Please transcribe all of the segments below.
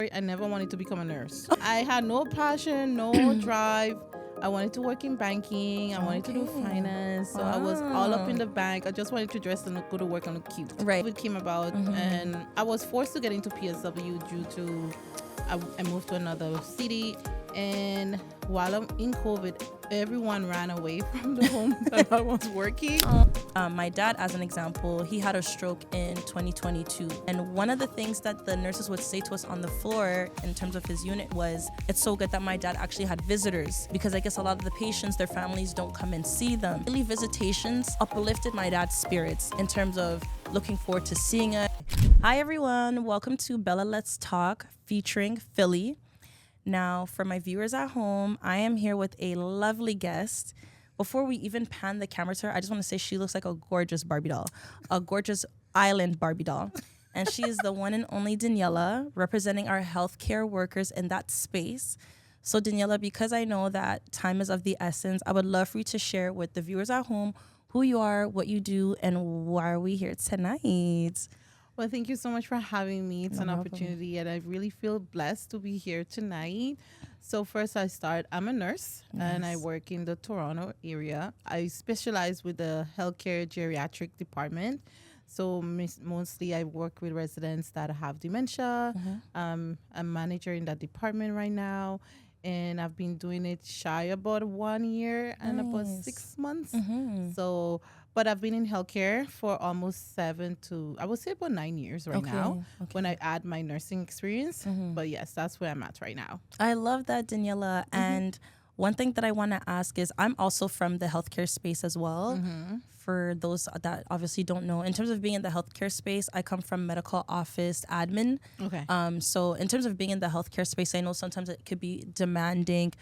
I never wanted to become a nurse. I had no passion, no drive. I wanted to work in banking. I wanted to do finance. So I was all up in the bank. I just wanted to dress and go to work and look cute. Right. COVID came about, and I was forced to get into PSW due to I moved to another city. And while I'm in COVID, everyone ran away from the home that I was working. My dad, as an example, he had a stroke in 2022. And one of the things that the nurses would say to us on the floor in terms of his unit was, it's so good that my dad actually had visitors, because I guess a lot of the patients, their families don't come and see them. Daily visitations uplifted my dad's spirits in terms of looking forward to seeing it. Hi, everyone. Welcome to Bella Let's Talk featuring Philly. Now, for my viewers at home, I am here with a lovely guest. Before we even pan the camera to her, I just want to say she looks like a gorgeous Barbie doll, a gorgeous island Barbie doll. And she is the one and only Daniela, representing our healthcare workers in that space. So Daniela, because I know that time is of the essence, I would love for you to share with the viewers at home who you are, what you do, and why are we here tonight? Well, thank you so much for having me. It's an opportunity, and I really feel blessed to be here tonight. So first I'm a nurse, and I work in the Toronto area. I specialize with the healthcare geriatric department. So mostly I work with residents that have dementia. I'm a manager in that department right now, and I've been doing it shy about 1 year and about 6 months. So, but I've been in healthcare for almost 9 years right now when I add my nursing experience. But yes, that's where I'm at right now. I love that, Daniela. And one thing that I want to ask is, I'm also from the healthcare space as well. For those that obviously don't know, in terms of being in the healthcare space, I come from medical office admin. Okay. So in terms of being in the healthcare space, I know sometimes it could be demanding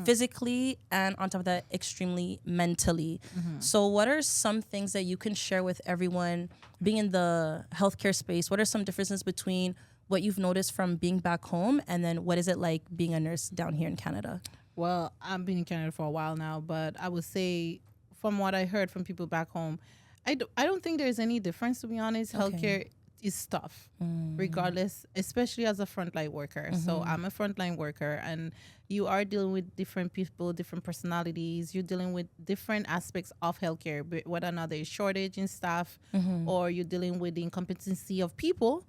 physically, and on top of that, extremely mentally. So what are some things that you can share with everyone being in the healthcare space? What are some differences between what you've noticed from being back home, and then what is it like being a nurse down here in Canada? Well, I've been in Canada for a while now, but I would say from what I heard from people back home, I don't think there's any difference, to be honest. Healthcare is tough, regardless, especially as a frontline worker. So I'm a frontline worker, and you are dealing with different people, different personalities. You're dealing with different aspects of healthcare, whether or not there's shortage in staff, or you're dealing with the incompetency of people,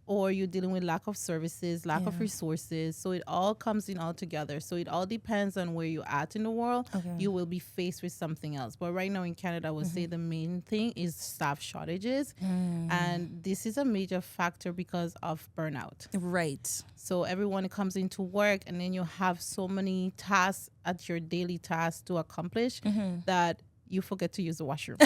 or you're dealing with lack of services, lack of resources. So it all comes in all together. So it all depends on where you're at in the world. You will be faced with something else. But right now in Canada, I would say the main thing is staff shortages. And this is a major factor because of burnout. Right. So everyone comes into work, and then you have so many tasks at your daily tasks to accomplish that you forget to use the washroom.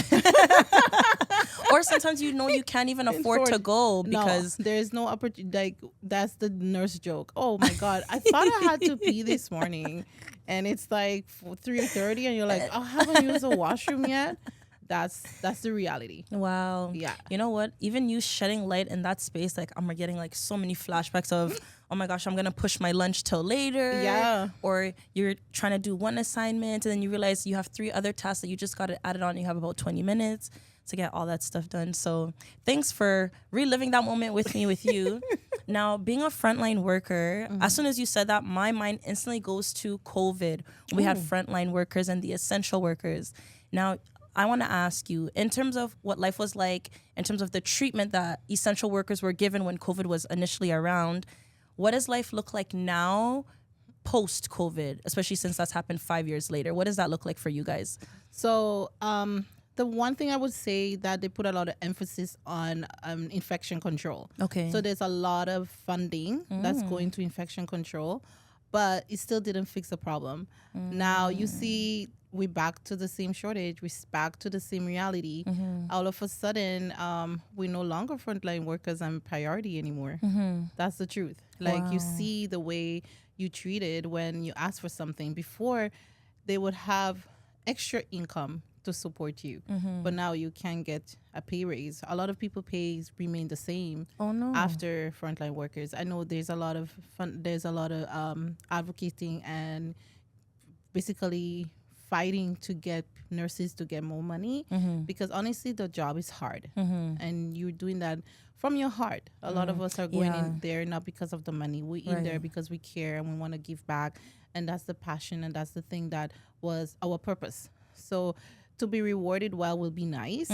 Or sometimes you can't even afford to go because there's no opportunity. Like, that's the nurse joke. Oh my God, I thought I had to pee this morning, and it's like 3:30, and you're like, I haven't used the washroom yet. That's the reality. Wow. Yeah. You know what? Even you shedding light in that space, like, I'm getting like so many flashbacks of, oh my gosh, I'm gonna push my lunch till later. Yeah. Or you're trying to do one assignment, and then you realize you have 3 other tasks that you just got to add it on. You have about 20 minutes to get all that stuff done. So thanks for reliving that moment with me, with you. Now, being a frontline worker, as soon as you said that, my mind instantly goes to COVID. We had frontline workers and the essential workers. Now, I want to ask you, in terms of what life was like, in terms of the treatment that essential workers were given when COVID was initially around, what does life look like now post-COVID, especially since that's happened 5 years later? What does that look like for you guys? So, the one thing I would say that they put a lot of emphasis on infection control. Okay. So there's a lot of funding that's going to infection control, but it still didn't fix the problem. Now you see we're back to the same shortage. We're back to the same reality. All of a sudden, we're no longer frontline workers and priority anymore. That's the truth. Like, you see the way you treated when you ask for something. Before, they would have extra income to support you, but now you can get a pay raise. A lot of people pays remain the same after frontline workers. I know there's a lot of advocating and basically fighting to get nurses to get more money, because honestly the job is hard, and you're doing that from your heart. A lot of us are going in there not because of the money. We're in there because we care and we want to give back, and that's the passion, and that's the thing that was our purpose. So to be rewarded well will be nice,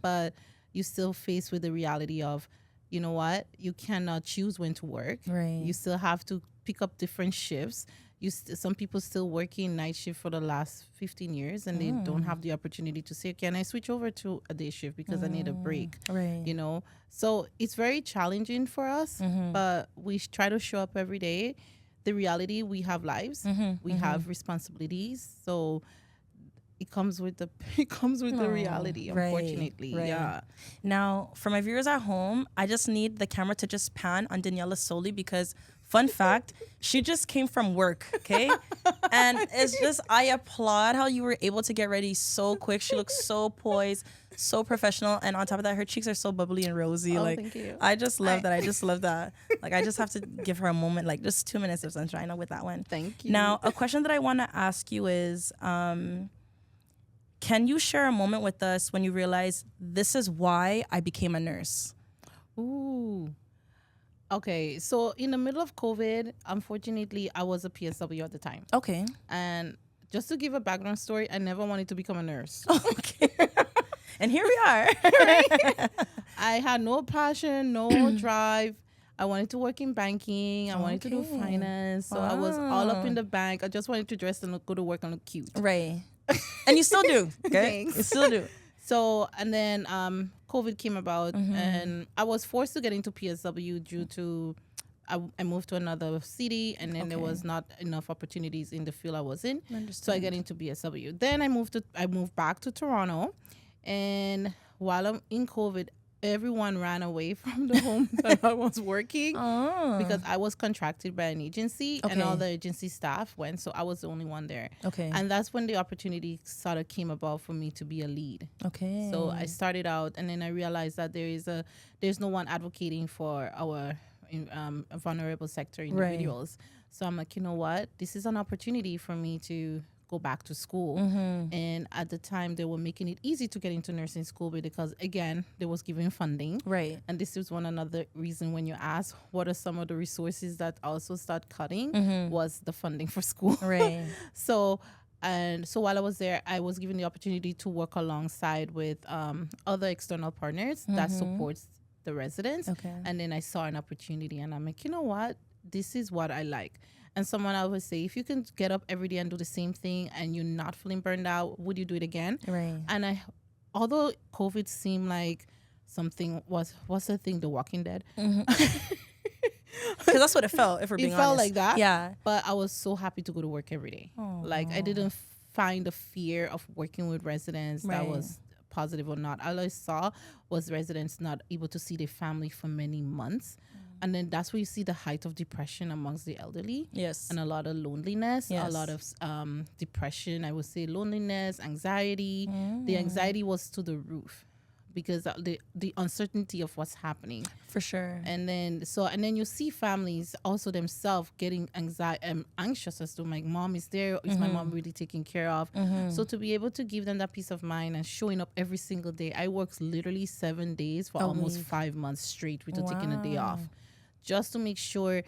but you still faced with the reality of, you know what, you cannot choose when to work. You still have to pick up different shifts. Some people still working night shift for the last 15 years, and they don't have the opportunity to say, can I switch over to a day shift because I need a break, you know? So it's very challenging for us, but we try to show up every day. The reality, we have lives, we have responsibilities. So it comes with the reality, unfortunately. Yeah. Now, for my viewers at home, I just need the camera to just pan on Daniela solely because, fun fact, she just came from work, okay? And it's just, I applaud how you were able to get ready so quick. She looks so poised, so professional, and on top of that, her cheeks are so bubbly and rosy. Oh, thank you. I just love that. I just love that. Like, I just have to give her a moment, like just 2 minutes of sunshine with that one. Thank you. Now, a question that I want to ask you is, can you share a moment with us when you realized this is why I became a nurse? Ooh. Okay, so in the middle of COVID, unfortunately, I was a PSW at the time. Okay. And just to give a background story, I never wanted to become a nurse. Okay. And here we are. I had no passion, no drive. I wanted to work in banking. I wanted to do finance. So I was all up in the bank. I just wanted to dress and go to work and look cute. Right. And you still do. Okay? You still do. So, and then COVID came about, and I was forced to get into PSW due to I moved to another city, and then there was not enough opportunities in the field I was in. So I got into PSW. Then I moved back to Toronto, and while I'm in COVID, everyone ran away from the home that I was working because I was contracted by an agency, and all the agency staff went, so I was the only one there. Okay. And that's when the opportunity sort of came about for me to be a lead. Okay. So I started out, and then I realized that there's no one advocating for our vulnerable sector individuals. So I'm like, you know what? This is an opportunity for me to go back to school. And at the time, they were making it easy to get into nursing school because, again, they was giving funding. Right. And this is another reason when you ask what are some of the resources that also start cutting was the funding for school. Right. So while I was there, I was given the opportunity to work alongside with other external partners that supports the residents. Okay. And then I saw an opportunity, and I'm like, you know what? This is what I like. And someone I would say, if you can get up every day and do the same thing and you're not feeling burned out, would you do it again? Right. And although COVID seemed like something what's the thing, The Walking Dead? Because that's what it felt, if we're being honest. It felt like that. Yeah. But I was so happy to go to work every day. Like, I didn't find the fear of working with residents that was positive or not. All I saw was residents not able to see their family for many months. And then that's where you see the height of depression amongst the elderly. Yes. And a lot of loneliness, a lot of depression, I would say loneliness, anxiety. The anxiety was to the roof because the uncertainty of what's happening. For sure. And then you see families also themselves getting anxious as to, my mom is there. Is my mom really taken care of? So to be able to give them that peace of mind and showing up every single day. I worked literally 7 days for almost 5 months straight without taking a day off, just to make sure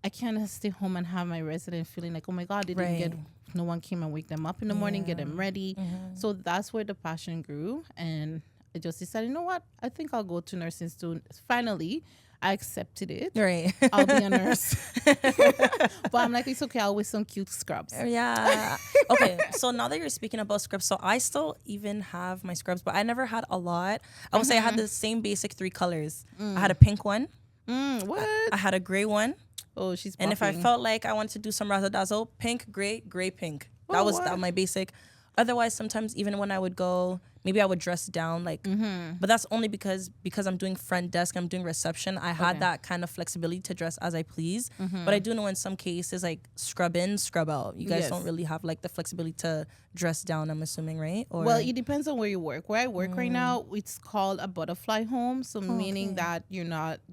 I can't stay home and have my resident feeling like, oh my God, they didn't get, no one came and wake them up in the morning, get them ready. So that's where the passion grew. And I just decided, you know what? I think I'll go to nursing soon. Finally, I accepted it. Right. I'll be a nurse. But I'm like, it's okay. I'll wear some cute scrubs. Yeah. Okay. So now that you're speaking about scrubs, so I still even have my scrubs, but I never had a lot. I would say I had the same basic 3 colors. I had a pink one. What? I had a gray one. Oh, she's And if I felt like I wanted to do some razzle dazzle, pink, gray, pink. That was my basic. Otherwise, sometimes even when I would go maybe I would dress down, like, but that's only because I'm doing front desk, I'm doing reception. I had that kind of flexibility to dress as I please. But I do know in some cases, like scrub in, scrub out. You guys don't really have like the flexibility to dress down, I'm assuming, right? Or well, it depends on where you work. Where I work right now, it's called a butterfly home. So meaning that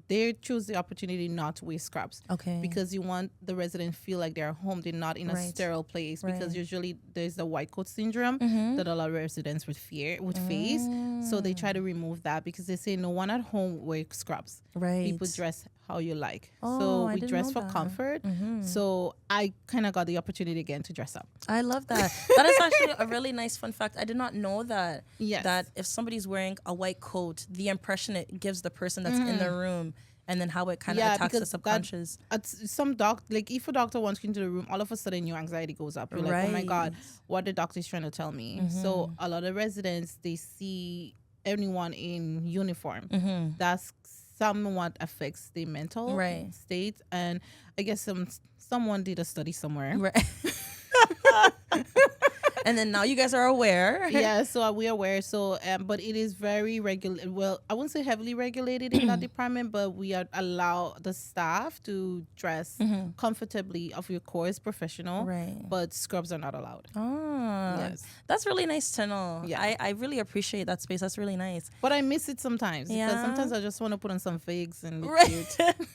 they choose the opportunity not to wear scrubs. Okay. Because you want the resident feel like they're home. They're not in a sterile place. Because usually there's the white coat syndrome that a lot of residents would face. So they try to remove that because they say no one at home wears scrubs. Right. People dress how you like. Oh, so I we didn't dress know for that. comfort. So I kind of got the opportunity again to dress up. I love that. That is actually a really nice fun fact. I did not know that. Yes. That if somebody's wearing a white coat, the impression it gives the person that's in the room, and then how it kind of attacks the subconscious. If a doctor wants you into the room, all of a sudden your anxiety goes up. You're like, oh my God, what the doctor is trying to tell me. So a lot of residents, they see anyone in uniform. That's somewhat affects the mental state. And I guess someone did a study somewhere. Right. And then now you guys are aware. Yeah, so we're aware. So, but it is very regulated. Well, I wouldn't say heavily regulated in that department, but we allow the staff to dress comfortably, of your course, professional. Right. But scrubs are not allowed. Oh, yes. That's really nice to know. Yeah. I really appreciate that space. That's really nice. But I miss it sometimes because Yeah. sometimes I just want to put on some figs and look Right. cute.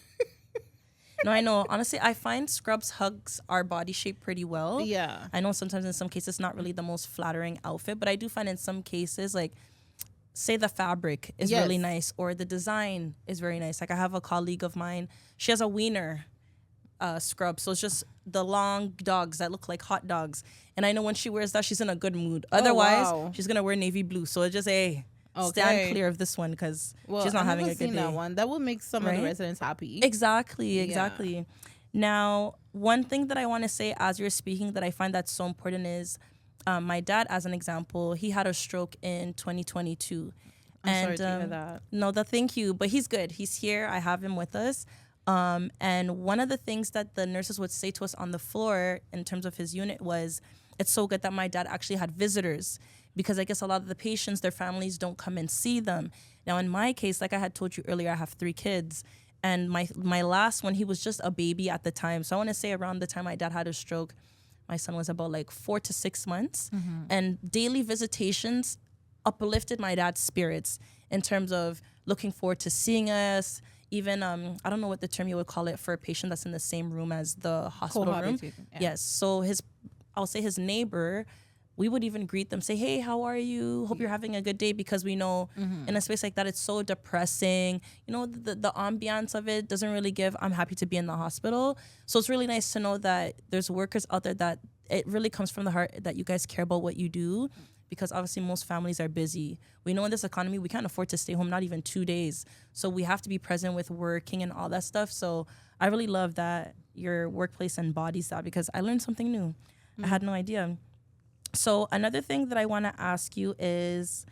No, I know. Honestly, I find scrubs hugs our body shape pretty well. Yeah. I know sometimes in some cases it's not really the most flattering outfit, but I do find in some cases, like, say the fabric is really nice or the design is very nice. Like I have a colleague of mine, she has a wiener scrub. So it's just the long dogs that look like hot dogs. And I know when she wears that, she's in a good mood. Otherwise, she's going to wear navy blue. So it's just stand clear of this one because she's not having a good day. That one. That will make some of the residents happy. Exactly. Yeah. Now, one thing that I want to say as you're speaking that I find that's so important is my dad, as an example, he had a stroke in 2022. I'm sorry to hear that. No, thank you. But he's good. He's here. I have him with us. And one of the things that the nurses would say to us on the floor in terms of his unit was, it's so good that my dad actually had visitors. Because I guess a lot of the patients, their families don't come and see them. Now, in my case, like I had told you earlier, I have 3 kids. And my last one, he was just a baby at the time. So I want to say around the time my dad had a stroke, my son was about like 4 to 6 months. And daily visitations uplifted my dad's spirits in terms of looking forward to seeing us. Even, I don't know what the term you would call it for a patient that's in the same room as the hospital room. Yeah. Yes. So I'll say his neighbor, we would even greet them, say, hey, how are you? Hope you're having a good day, because we know in a space like that, it's so depressing. You know, the ambiance of it doesn't really give, I'm happy to be in the hospital. So it's really nice to know that there's workers out there that it really comes from the heart that you guys care about what you do, because obviously most families are busy. We know in this economy, we can't afford to stay home, not even 2 days. So we have to be present with working and all that stuff. So I really love that your workplace embodies that, because I learned something new. I had no idea. So another thing that I want to ask you is,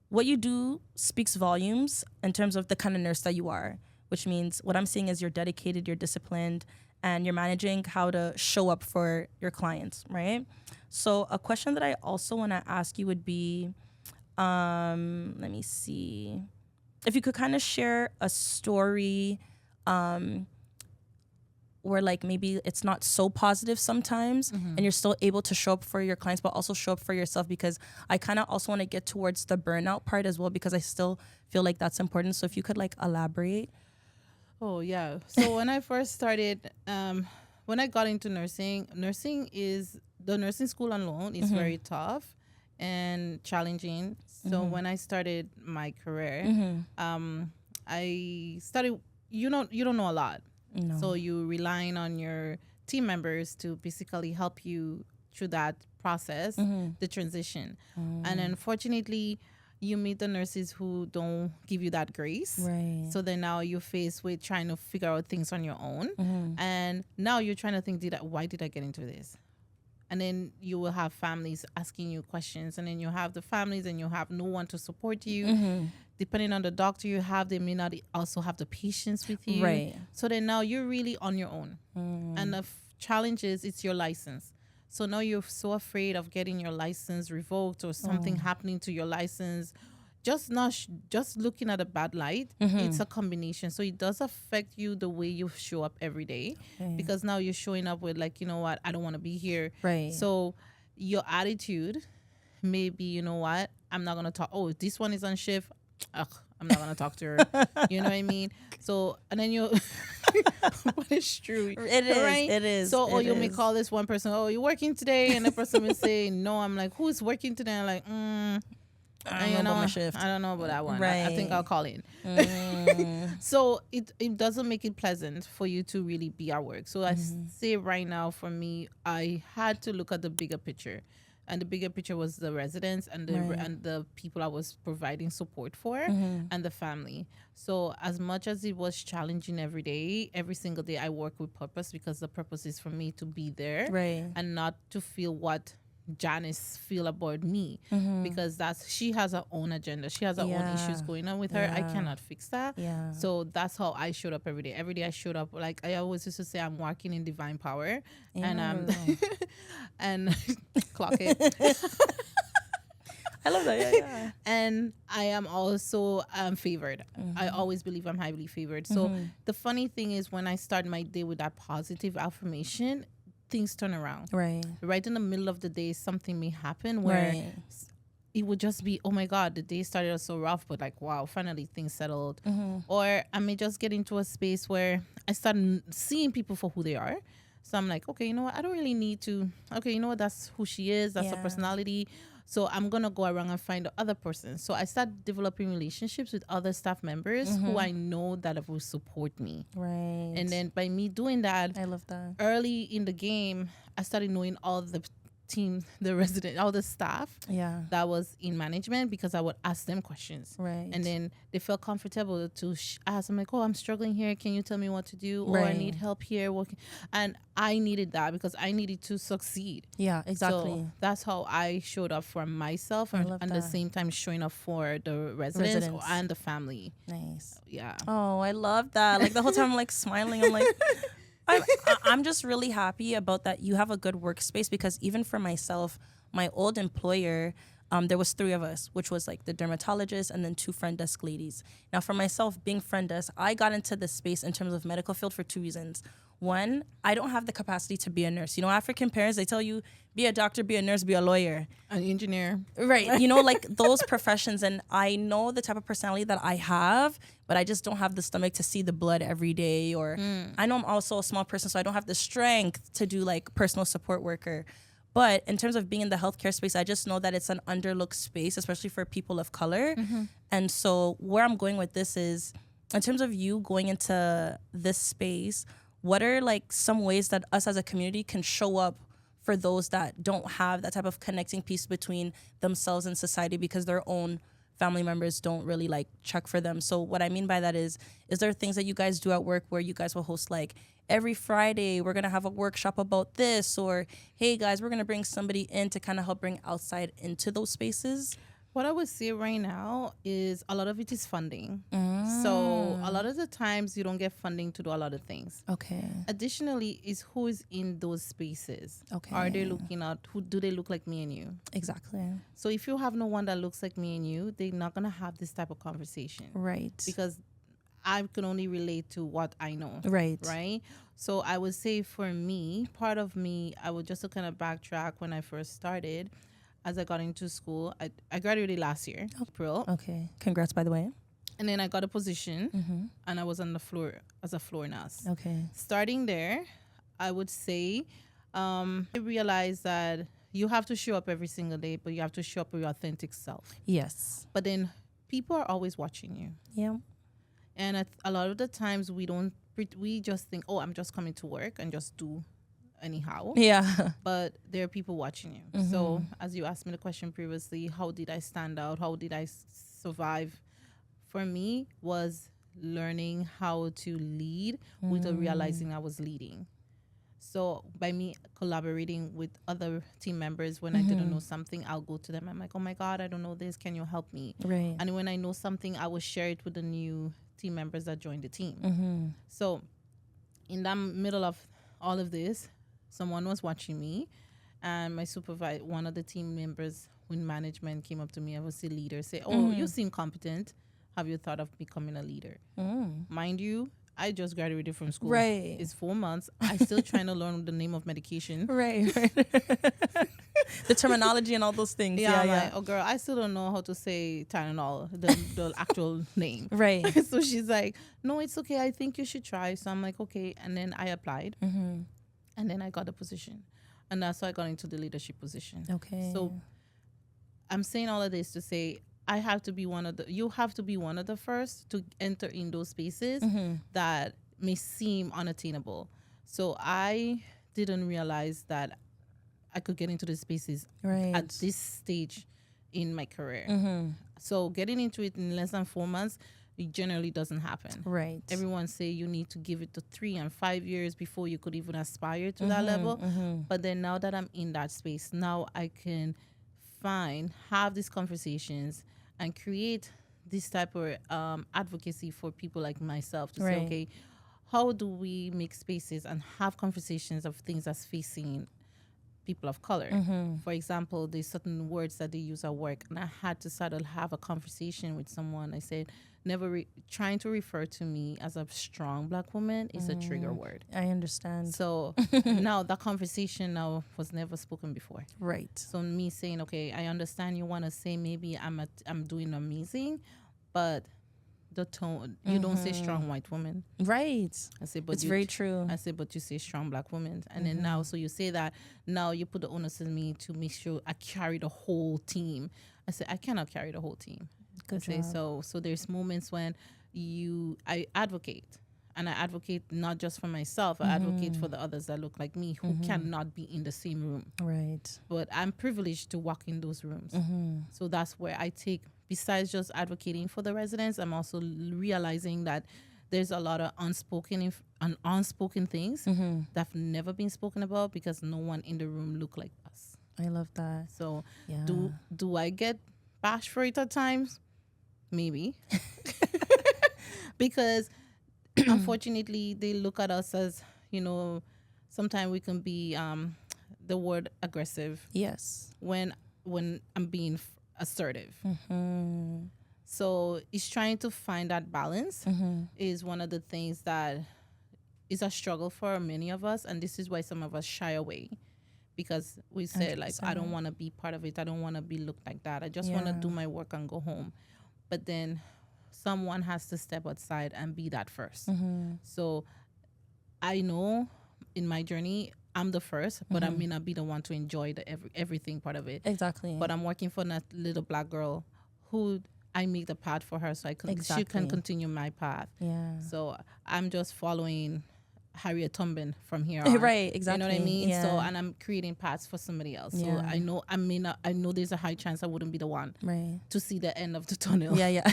what you do speaks volumes in terms of the kind of nurse that you are, which means what I'm seeing is you're dedicated, you're disciplined, and you're managing how to show up for your clients, right? So a question that I also want to ask you would be, let me see, if you could kind of share a story where like maybe it's not so positive sometimes and you're still able to show up for your clients, but also show up for yourself, because I kind of also want to get towards the burnout part as well, because I still feel like that's important. So if you could like elaborate. Oh, yeah. So when I first started, when I got into nursing is, the nursing school alone is very tough and challenging. So when I started my career, I started, you don't know a lot. No. So you relying on your team members to basically help you through that process, the transition. And unfortunately, you meet the nurses who don't give you that grace. Right. So then now you're faced with trying to figure out things on your own. And now you're trying to think, why did I get into this? And then you will have families asking you questions. And then you have the families and you have no one to support you. Depending on the doctor you have, they may not also have the patience with you. Right. So then now you're really on your own. And the challenge is, it's your license. So now you're so afraid of getting your license revoked or something happening to your license. Just not just looking at a bad light. It's a combination. So it does affect you the way you show up every day, because now you're showing up with like, you know what, I don't want to be here. Right. So your attitude, maybe, you know what, I'm not gonna talk. Oh, this one is on shift. Ugh, I'm not gonna talk to her. You know what I mean? So, and then you, but it's true. It is. Right? It is. So, or it you may is. call this one person. Oh, you working today? And the person will say no. I'm like, who's working today? I'm like, I don't know about my shift. I don't know about that one. I think Right. I'll call in. So it doesn't make it pleasant for you to really be at work. So I say right now, for me, I had to look at the bigger picture. And the bigger picture was the residents and the people I was providing support for, and the family. So as much as it was challenging every day, every single day I work with purpose, because the purpose is for me to be there Right. and not to feel what Janice feel about me, because she has her own agenda. She has her own issues going on with her. I cannot fix that. Yeah. So that's how I showed up every day. Every day I showed up, like I always used to say, I'm walking in divine power, and and clock it. I love that. Yeah. And I am also favored. I always believe I'm highly favored. So the funny thing is, when I start my day with that positive affirmation, things turn around. Right in the middle of the day, something may happen where it would just be, oh my God, the day started out so rough, but like, wow, finally things settled. Or I may just get into a space where I start seeing people for who they are. So I'm like, okay, you know what? I don't really need to. Okay, you know what? That's who she is. That's her personality. So I'm going to go around and find the other person. So I start developing relationships with other staff members who I know that will support me. Right. And then by me doing that, I love that. early in the game, I started knowing all the team, the resident, all the staff that was in management, because I would ask them questions. Right. And then they felt comfortable to ask. I'm like, oh, I'm struggling here. Can you tell me what to do? Or I need help here. And I needed that because I needed to succeed. Yeah, exactly. So that's how I showed up for myself, and at the same time showing up for the residents. And the family. Nice. Yeah. Oh, I love that. Like the whole time I'm like smiling. I'm like, I'm just really happy about that you have a good workspace, because even for myself, my old employer, there was 3 of us, which was like the dermatologist and then 2 front desk ladies. Now for myself, being front desk, I got into this space in terms of medical field for 2 reasons. One, I don't have the capacity to be a nurse. You know, African parents, they tell you, be a doctor, be a nurse, be a lawyer. An engineer. Right. You know, like those professions. And I know the type of personality that I have, but I just don't have the stomach to see the blood every day. Or I know I'm also a small person, so I don't have the strength to do like personal support worker. But in terms of being in the healthcare space, I just know that it's an underlooked space, especially for people of color. And so where I'm going with this is, in terms of you going into this space, what are like some ways that us as a community can show up for those that don't have that type of connecting piece between themselves and society, because their own family members don't really like check for them? So what I mean by that is there things that you guys do at work where you guys will host like, every Friday we're going to have a workshop about this, or hey guys, we're going to bring somebody in to kind of help bring outside into those spaces? What I would say right now is a lot of it is funding. So a lot of the times you don't get funding to do a lot of things. Okay. Additionally is who is in those spaces. Okay. Are they looking out? Who do they look like me and you? Exactly. So if you have no one that looks like me and you, they're not going to have this type of conversation. Right. Because I can only relate to what I know. Right. Right? So I would say for me, part of me, I would just to kind of backtrack when I first started. As I got into school, I graduated last year, April. Okay. Congrats, by the way. And then I got a position, and I was on the floor as a floor nurse. Okay. Starting there, I would say, I realized that you have to show up every single day, but you have to show up with your authentic self. Yes. But then people are always watching you. Yeah. And a lot of the times we just think, oh, I'm just coming to work and just do anyhow. Yeah. But there are people watching you. So as you asked me the question previously, how did I stand out? How did I survive? For me was learning how to lead without realizing I was leading. So by me collaborating with other team members, when I didn't know something, I'll go to them. I'm like, oh my God, I don't know this. Can you help me? Right. And when I know something, I will share it with the new team members that joined the team. So in the middle of all of this, someone was watching me, and my supervisor, one of the team members in management, came up to me. I was the leader. Say, "Oh, you seem competent. Have you thought of becoming a leader?" Mind you, I just graduated from school. Right. It's 4 months. I still trying to learn the name of medication. Right. The terminology and all those things. Yeah, Yeah. like, oh girl, I still don't know how to say Tylenol, the actual name. Right. So she's like, no, it's okay. I think you should try. So I'm like, okay. And then I applied, and then I got the position, and that's how I got into the leadership position. Okay. So I'm saying all of this to say you have to be one of the first to enter in those spaces that may seem unattainable. So I didn't realize that I could get into the spaces at this stage in my career. So getting into it in less than 4 months, it generally doesn't happen. Right. Everyone say you need to give it to 3 and 5 years before you could even aspire to that level. But then now that I'm in that space, now I can have these conversations and create this type of advocacy for people like myself to say, okay, how do we make spaces and have conversations of things that's facing people of color? For example, there's certain words that they use at work, and I had to sort of have a conversation with someone. I said, trying to refer to me as a strong Black woman is a trigger word. I understand. So now that conversation now was never spoken before. Right. So me saying, okay, I understand you want to say maybe I'm doing amazing, but the tone, you don't say strong white woman. Right. I say, but it's very true. I say, but you say strong Black woman. And then now, so you say that, now you put the onus on me to make sure I carry the whole team. I say, I cannot carry the whole team. Good I say, job. so there's moments when I advocate. And I advocate not just for myself, I advocate for the others that look like me who cannot be in the same room. Right. But I'm privileged to walk in those rooms. So that's where I take, besides just advocating for the residents, I'm also realizing that there's a lot of unspoken things that have never been spoken about because no one in the room look like us. I love that. So do I get bashed for it at times? Maybe. Because unfortunately they look at us as, sometimes we can be the word aggressive. Yes. When I'm being assertive. So it's trying to find that balance is one of the things that is a struggle for many of us, and this is why some of us shy away, because we say 100%. Like, I don't want to be part of it, I don't want to be looked like that, I just want to do my work and go home. But then someone has to step outside and be that first. So I know in my journey I'm the first, but I may not be the one to enjoy the everything part of it. Exactly. But I'm working for that little Black girl who I make the path for her, so she can continue my path. Yeah. So I'm just following Harriet Tubman from here on. Right. Exactly. You know what I mean? Yeah. So, and I'm creating paths for somebody else. So I know there's a high chance I wouldn't be the one to see the end of the tunnel. Yeah.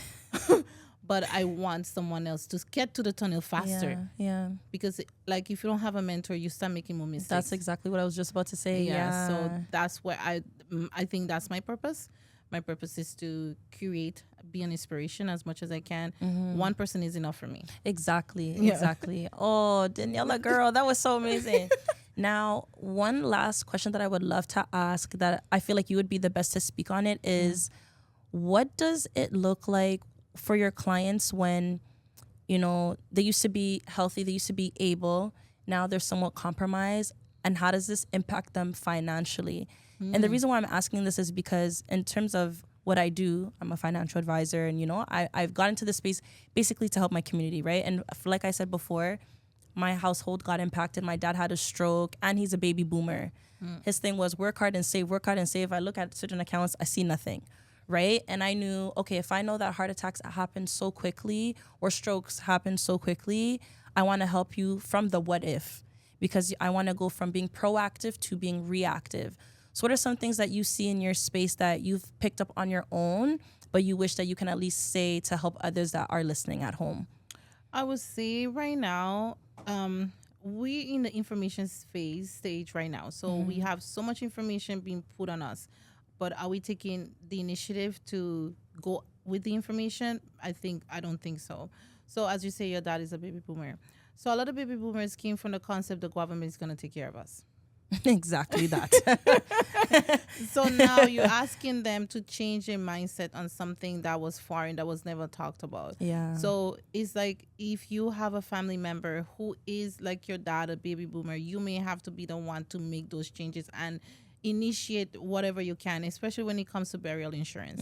But I want someone else to get to the tunnel faster. Yeah. Because if you don't have a mentor, you start making more mistakes. That's exactly what I was just about to say. Yeah. So that's where I think that's my purpose. My purpose is to be an inspiration as much as I can. One person is enough for me. Exactly. Oh, Daniela, girl, that was so amazing. Now, one last question that I would love to ask that I feel like you would be the best to speak on it is, what does it look like for your clients when, they used to be healthy, they used to be able, now they're somewhat compromised, and how does this impact them financially? And the reason why I'm asking this is because in terms of what I do, I'm a financial advisor, and I've got into this space basically to help my community, right? And like I said before, my household got impacted. My dad had a stroke, and he's a baby boomer. His thing was work hard and save, work hard and save. I look at certain accounts, I see nothing, right? And I knew, okay, if I know that heart attacks happen so quickly or strokes happen so quickly, I want to help you from the what if, because I want to go from being proactive to being reactive. So what are some things that you see in your space that you've picked up on your own, but you wish that you can at least say to help others that are listening at home? I would say right now, we in the information stage right now. So we have so much information being put on us, but are we taking the initiative to go with the information? I don't think so. So as you say, your dad is a baby boomer. So a lot of baby boomers came from the concept the government is going to take care of us. Exactly that. So now you're asking them to change their mindset on something that was foreign, that was never talked about. Yeah. So it's like if you have a family member who is like your dad, a baby boomer, you may have to be the one to make those changes and initiate whatever you can, especially when it comes to burial insurance.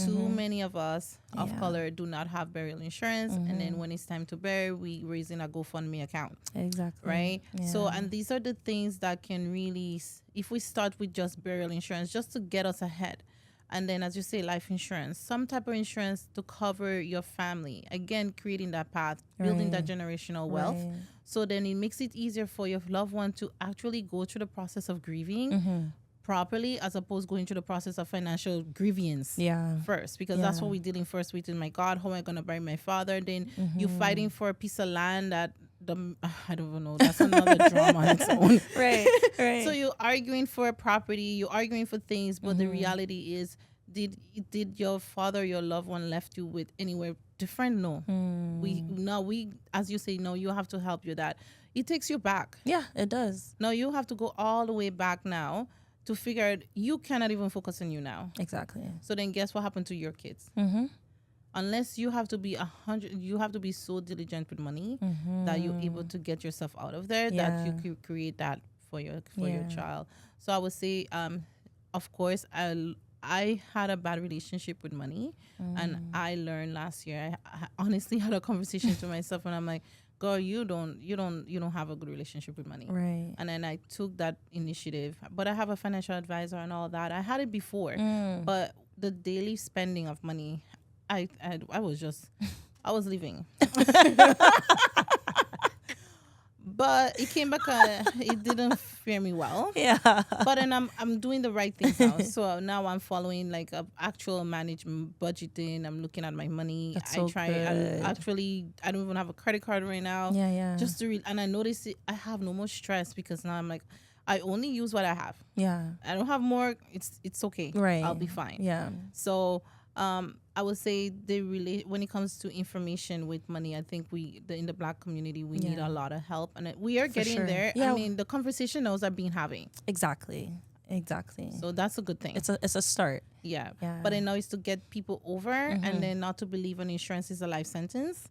Too many of us of color do not have burial insurance, and then when it's time to bury, we raising a GoFundMe account. Exactly. Right? Yeah. So, and these are the things that can really, if we start with just burial insurance, just to get us ahead. And then, as you say, life insurance, some type of insurance to cover your family. Again, creating that path, building that generational wealth. Right. So then it makes it easier for your loved one to actually go through the process of grieving properly, as opposed to going through the process of financial grievance first. Because that's what we're dealing first with. My God, how am I going to bury my father? Then you're fighting for a piece of land that I don't even know. That's another drama on its own. Right. So you're arguing for a property, you're arguing for things, but the reality is, did your father, your loved one, left you with anywhere different? No. We as you say, no, you have to help your dad. It takes you back. Yeah, it does. No, you have to go all the way back now to figure out you cannot even focus on you now. Exactly. So then guess what happened to your kids? Unless you have to be you have to be so diligent with money that you're able to get yourself out of there, that you could create that for your child. So I would say, of course, I had a bad relationship with money, and I learned last year. I honestly had a conversation to myself, and I'm like, girl, you don't have a good relationship with money. Right. And then I took that initiative. But I have a financial advisor and all that. I had it before, but the daily spending of money, I was living. But it came back, it didn't fare me well. Yeah. But then I'm doing the right things now. So now I'm following like a actual management budgeting. I'm looking at my money. That's so good. I don't even have a credit card right now. Yeah. Just to and I notice I have no more stress, because now I'm like, I only use what I have. Yeah. I don't have more. It's okay. Right. I'll be fine. Yeah. So I would say when it comes to information with money, I think in the Black community, we need a lot of help, and we are getting there. Yeah. I mean, the conversation those I've been having. Exactly. So that's a good thing. It's a start. Yeah. But then now it's to get people over, and then not to believe an insurance is a life sentence.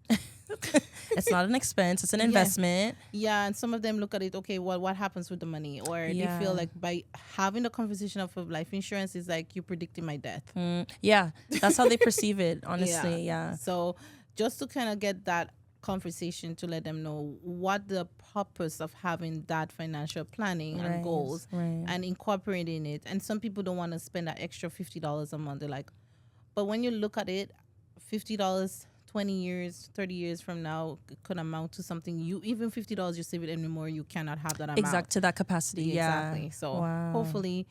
It's not an expense, it's an investment. Yeah, and some of them look at it, okay, well, what happens with the money? Or they feel like by having the conversation of life insurance is like you're predicting my death. Yeah, that's how they perceive it, honestly. Yeah. So just to kind of get that conversation, to let them know what the purpose of having that financial planning and goals and incorporating it. And some people don't want to spend that extra $50 a month. They're like, but when you look at it, $50 20 years, 30 years from now could amount to something. Even $50 you save it anymore, you cannot have that amount. Exact to that capacity. Exactly. So hopefully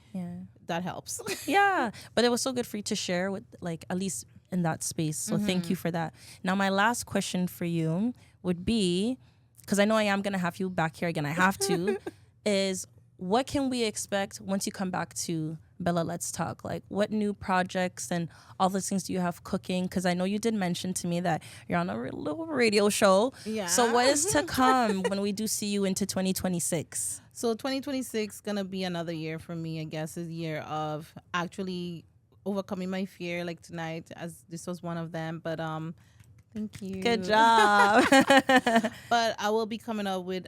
that helps. Yeah. But it was so good for you to share with, like, at least in that space. So thank you for that. Now, my last question for you would be, because I know I am going to have you back here again, I have to, is what can we expect once you come back to Bella Let's Talk? Like, what new projects and all those things do you have cooking? Because I know you did mention to me that you're on a little radio show. Yeah. So what is to come when we do see you into 2026? So 2026 going to be another year for me, I guess, a year of actually overcoming my fear, like tonight, as this was one of them. But thank you. Good job. But I will be coming up with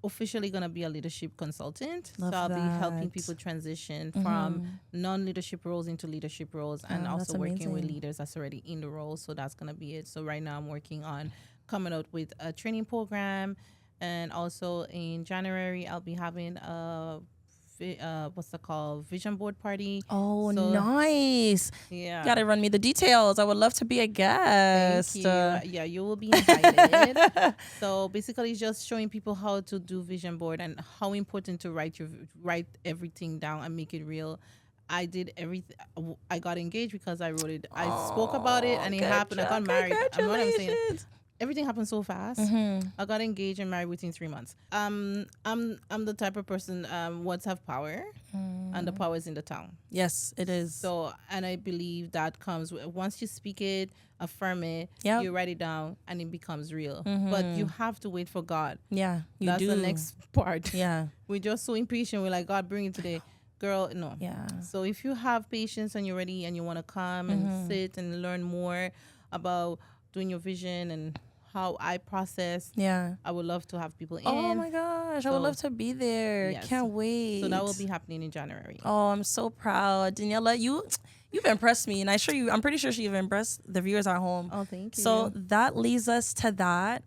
officially going to be a leadership consultant. Love so I'll that. be helping people transition from non-leadership roles into leadership roles, and also working with leaders that's already in the role. So that's going to be it. So right now I'm working on coming out with a training program, and also in January I'll be having a what's it called, vision board party. Oh, so, nice. Yeah, you gotta run me the details. I would love to be a guest. Thank you. Yeah, you will be invited. So basically just showing people how to do vision board and how important to write everything down and make it real. I did everything. I got engaged because I wrote it. I spoke about it, and it happened. I got married. I'm saying everything happened so fast. I got engaged and married within 3 months. I'm the type of person, words have power, and the power is in the tongue. Yes, it is. So, and I believe that comes once you speak it, affirm it, Yep. you write it down, and it becomes real. But you have to wait for God. Yeah, That's the next part. Yeah. We're just so impatient. We're like, God, bring it today. Girl, no. Yeah. So if you have patience and you're ready and you want to come and sit and learn more about doing your vision and how I process, I would love to have people in. Oh my gosh, I would love to be there. Yes. Can't wait. So that will be happening in January. Oh, I'm so proud. Daniela, you've impressed me, and I'm pretty sure you've impressed the viewers at home. Oh, thank you. So that leads us to that.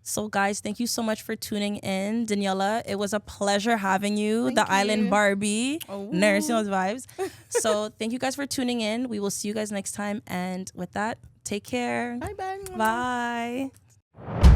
So guys, thank you so much for tuning in. Daniela, it was a pleasure having you. Thank you. Island Barbie. Oh. Nurse, those vibes. So thank you guys for tuning in. We will see you guys next time. And with that, take care. Bye-bye. Bye.